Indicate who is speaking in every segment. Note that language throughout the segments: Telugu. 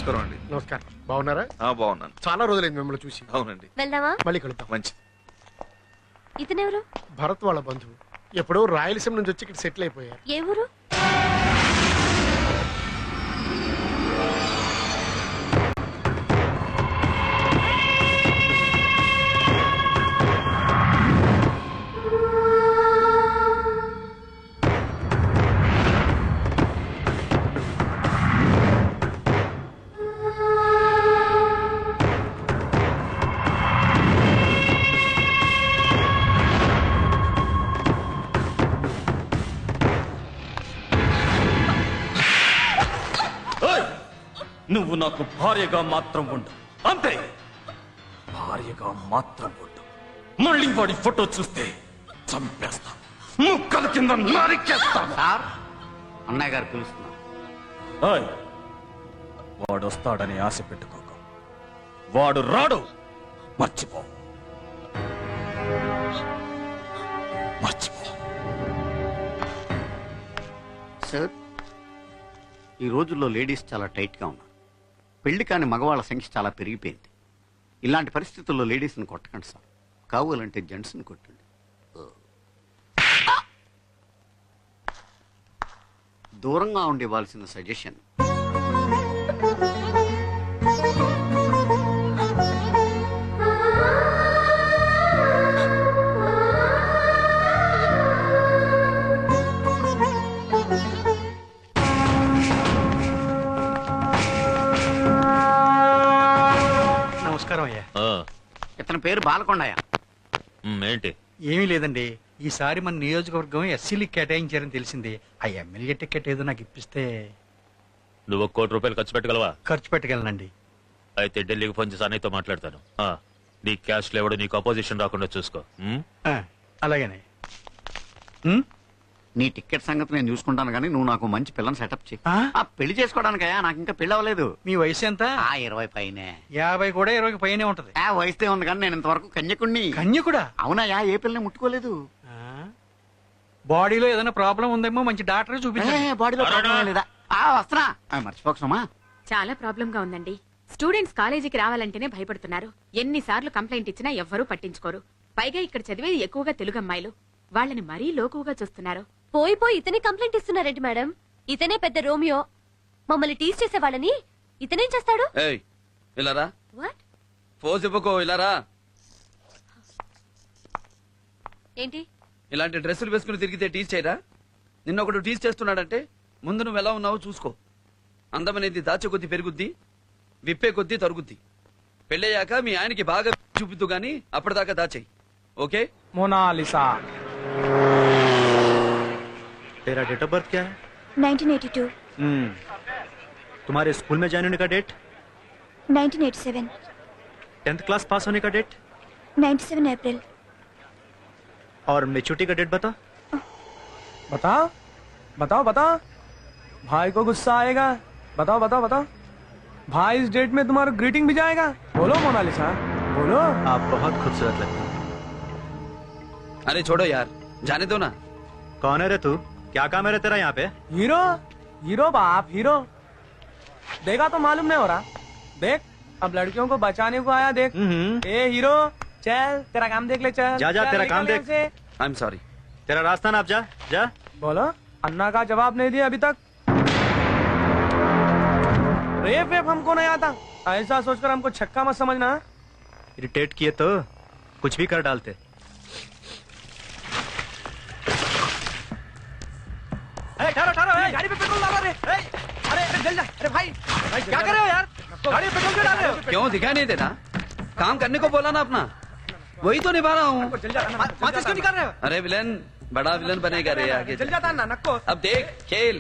Speaker 1: నమస్కారం అండి.
Speaker 2: నమస్కారం. బాగున్నారా?
Speaker 1: బాగున్నాను.
Speaker 2: చాలా రోజులైంది మిమ్మల్ని చూసి.
Speaker 1: అవునండి.
Speaker 3: వెళ్దామా?
Speaker 2: మళ్ళీ కలుద్దాం.
Speaker 1: మంచి.
Speaker 3: ఇతనెవరు?
Speaker 2: భరత్ వాళ్ళ బంధువు. ఎప్పుడో రాయలసీమ నుంచి వచ్చి ఇక్కడ సెటిల్ అయిపోయారు.
Speaker 3: ఏ ఊరు?
Speaker 4: నువ్వు నాకు భార్యగా మాత్రం ఉండు, అంతే. భార్యగా మాత్రం ఉండు. మళ్ళీ వాడి ఫోటో చూస్తే చంపేస్తా, ముక్కల కింద నరికేస్తా.
Speaker 5: సార్, అన్నయ్య గారు పిలుస్తున్నారు.
Speaker 4: వాడు వస్తాడని ఆశ పెట్టుకోక, వాడు రాడు. మర్చిపో.
Speaker 5: సార్, ఈ రోజుల్లో లేడీస్ చాలా టైట్గా ఉన్నారు. పెళ్లి కాని మగవాళ్ళ సంఖ్య చాలా పెరిగిపోయింది. ఇలాంటి పరిస్థితుల్లో లేడీస్ని కొట్టకండి సార్, కావాలంటే జెంట్స్ని కొట్టండి. దూరంగా ఉండివ్వాల్సిన సజెషన్.
Speaker 2: నమస్కారం అయ్యా.
Speaker 5: ఇతని పేరు బాలకొండయ్య.
Speaker 4: ఏంటి?
Speaker 6: ఏమీ లేదండి, ఈసారి మన నియోజకవర్గం ఎస్సీలకి కేటాయించారని తెలిసింది. ఆ ఎమ్మెల్యే టికెట్ ఏదో నాకు ఇప్పిస్తే.
Speaker 4: నువ్వు ₹1 కోటి ఖర్చు పెట్టగలవా?
Speaker 6: ఖర్చు పెట్టగలనండి.
Speaker 4: అయితే ఢిల్లీకి ఫోన్ చేసి అన్నయ్యతో మాట్లాడతాను. నీ క్యాష్ లేవడు, నీకు అపోజిషన్ రాకుండా చూసుకో.
Speaker 6: అలాగనే.
Speaker 5: నీ టికెట్ సంగతి నేను చూసుకుంటాను, కానీ నువ్వు నాకు మంచి పిల్లని సెటప్ చేయి. పెళ్లి చేసుకోవడానికయ్యా, నాకు ఇంకా పెళ్లి అవ్వలేదు.
Speaker 6: మీ వయసు ఎంత?
Speaker 5: 20 పైనే.
Speaker 6: 50 కూడా 20 పైనే ఉంటది.
Speaker 5: వయసుదే ఉంది, కానీ నేను ఇంతవరకు కన్యకుణ్ణి.
Speaker 6: కన్యకుడా?
Speaker 5: అవునయ్యా, ఏ పిల్లని ముట్టుకోలేదు.
Speaker 6: బాడీలో ఏదైనా ప్రాబ్లం ఉందేమో మంచి డాక్టర్ చూపించండి.
Speaker 5: బాడీలో ప్రాబ్లం లేదా? వస్తున్నా. మర్చిపోకసమా?
Speaker 7: చాలా ప్రాబ్లం గా ఉందండి. స్టూడెంట్స్ కాలేజీకి రావాలంటేనే భయపడుతున్నారు. ఎన్నిసార్లు కంప్లైంట్ ఇచ్చినా ఎవ్వరూ పట్టించుకోరు. పైగా ఇక్కడ చదివేది ఎక్కువగా తెలుగు అమ్మాయిలు. వాళ్ళని మరీ లోకుగా చూస్తున్నారు.
Speaker 3: పోయి పోయి ఇతనే కంప్లైంట్ ఇస్తున్నారేంటి మేడం? ఇతనే పెద్ద రోమియో. మమ్మల్ని టీజ్ చేసే వాళ్ళని ఇతనేం చేస్తాడు?
Speaker 8: ఇలారా.
Speaker 3: వాట్?
Speaker 8: ఫోజ్ ఇవ్వకో, ఇలారా.
Speaker 3: ఏంటి?
Speaker 8: ఇలాంటి డ్రెస్సులు వేసుకుని తిరిగితే టీజ్ చేయరా? నిన్న ఒకడు టీజ్ చేస్తున్నాడంటే ముందు నువ్వు ఎలా ఉన్నావో చూసుకో. అందమనేది దాచే కొద్దీ పెరుగుద్ది, విప్పే కొద్దీ తరుగుద్ది. పెళ్ళయ్యాక మీ ఆయనకి బాగా చూపిద్దు గాని అప్పటిదాకా దాచేయి. ఓకే?
Speaker 9: मोनालिसा।
Speaker 10: तेरा डेट ऑफ बर्थ क्या है?
Speaker 11: 1982।
Speaker 10: तुम्हारे स्कूल में ज्वाइन होने का डेट?
Speaker 11: 1987।
Speaker 10: 10th क्लास पास होने का डेट?
Speaker 11: 97 अप्रैल।
Speaker 10: और मेच्योरिटी का डेट बता।
Speaker 9: बताओ बताओ बताओ, भाई को गुस्सा आएगा। बताओ बताओ बताओ, भाई इस डेट में तुम्हारा ग्रीटिंग भी जाएगा। बोलो मोनालिसा, बोलो।
Speaker 10: आप बहुत खूबसूरत लगती हो।
Speaker 8: अरे छोड़ो यार, जाने दो ना।
Speaker 10: कौन है रे तू? क्या काम है रे तेरा यहाँ पे?
Speaker 9: हीरो, हीरो बाप, हीरो। देखा तो मालूम नहीं हो रहा। देख, अब लड़कियों को बचाने को आया। देख, ए हीरो, चल तेरा काम देख ले। चल
Speaker 10: जा जा, तेरा काम देख।
Speaker 8: I am sorry.
Speaker 10: तेरा रास्ता नाप, जा जा।
Speaker 9: बोलो। अन्ना का जवाब नहीं दिया अभी तक। रेप वेप हमको नहीं आता, ऐसा सोचकर हमको छक्का मत समझना।
Speaker 10: इरिटेट किए तो कुछ भी कर डालते।
Speaker 9: ठहरो ठहरो, गाड़ी पे पेट्रोल डालो रे। अरे जल जा। अरे भाई क्या कर रहे हो यार? गाड़ी पे पेट्रोल क्यों डाल रहे हो?
Speaker 8: क्यों दिखाई नहीं देता? काम करने को बोला ना अपना, वही तो निभा रहा हूँ।
Speaker 9: माचिस क्यों निकाल रहे हो?
Speaker 8: अरे विलन, बड़ा विलन बनेगा रे आगे।
Speaker 9: जल जाता ना नक्को।
Speaker 8: अब देख खेल।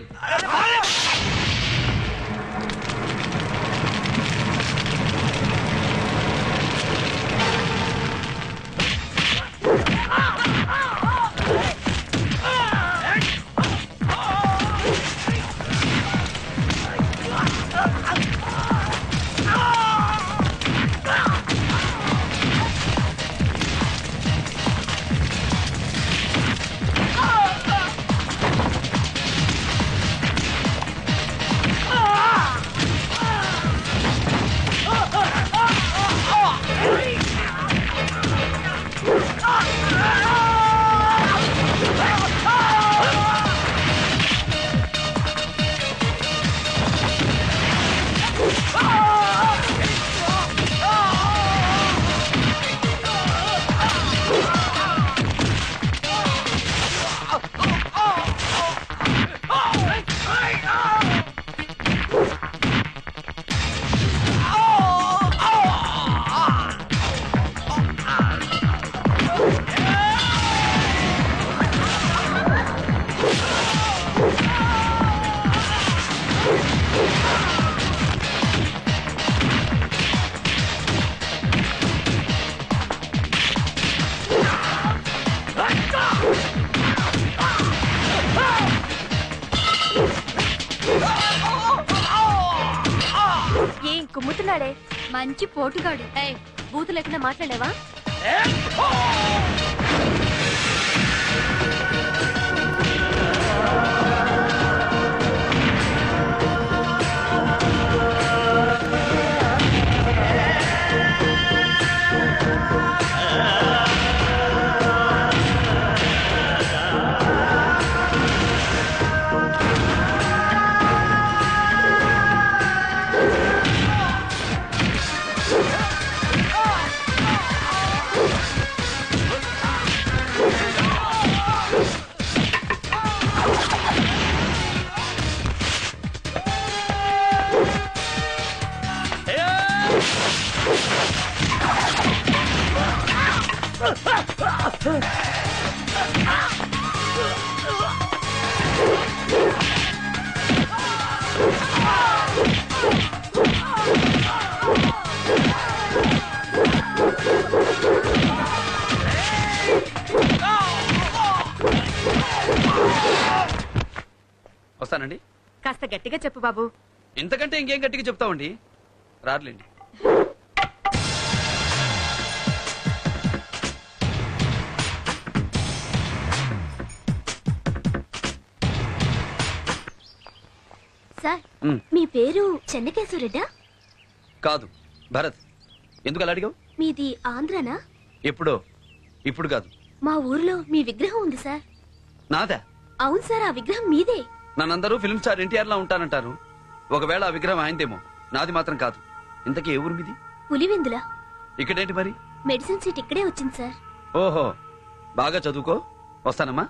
Speaker 3: ఏం కుమ్ముతున్నాడే మంచి పోటుగాడు. బూతు లేకుండా మాట్లాడేవా?
Speaker 8: వస్తానండి.
Speaker 7: కాస్త గట్టిగా చెప్పు బాబు.
Speaker 8: ఇంతకంటే ఇంకేం గట్టిగా చెప్తామండి. రారులేండి.
Speaker 3: సార్, మీ పేరు చెన్నకేశ్వరెడ్డా?
Speaker 8: కాదు, భరత్. ఎందుకు అలా అడిగావు?
Speaker 3: మీది ఆంధ్రనా?
Speaker 8: ఎప్పుడో, ఇప్పుడు కాదు.
Speaker 3: మా ఊర్లో మీ విగ్రహం ఉంది సార్.
Speaker 8: నాదా?
Speaker 3: అవును సార్, ఆ విగ్రహం మీదే.
Speaker 8: నన్నందరూ ఫిల్మ్ స్టార్ ఎన్టీఆర్ లా ఉంటానంటారు. ఒకవేళ ఆ విగ్రహం ఆయనదేమో, నాది మాత్రం కాదు. ఇంతకీ ఏ ఊరు మీది?
Speaker 3: పులివెందుల.
Speaker 8: ఇక్కడేంటి మరి?
Speaker 3: మెడిసిన్ సీట్ ఇక్కడే వచ్చింది సార్.
Speaker 8: ఓహో, బాగా చదువుకో. వస్తానమ్మా.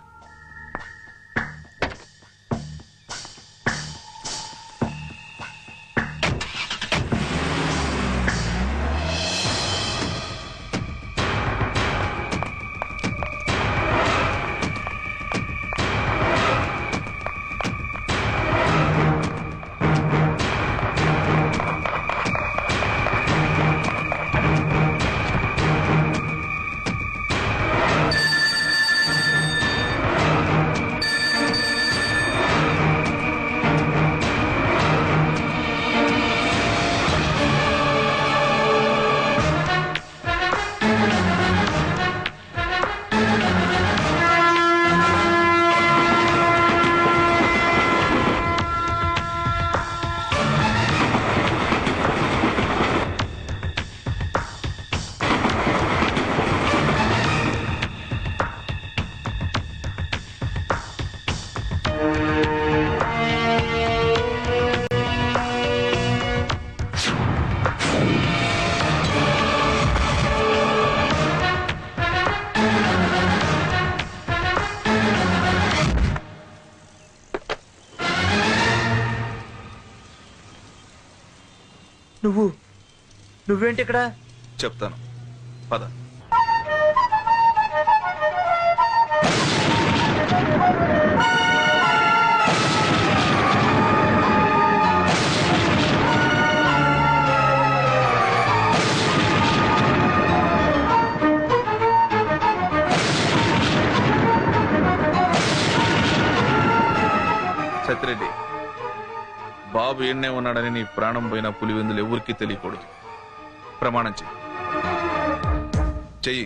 Speaker 10: నువ్వేంటి ఇక్కడ?
Speaker 1: చెప్తాను, పద. సత్యరెడ్డి, బాబు ఎన్నే ఉన్నాడని నీ ప్రాణం పోయిన పులివెందులు ఎవరికీ తెలియకూడదు. ప్రమాణం చెయ్యి.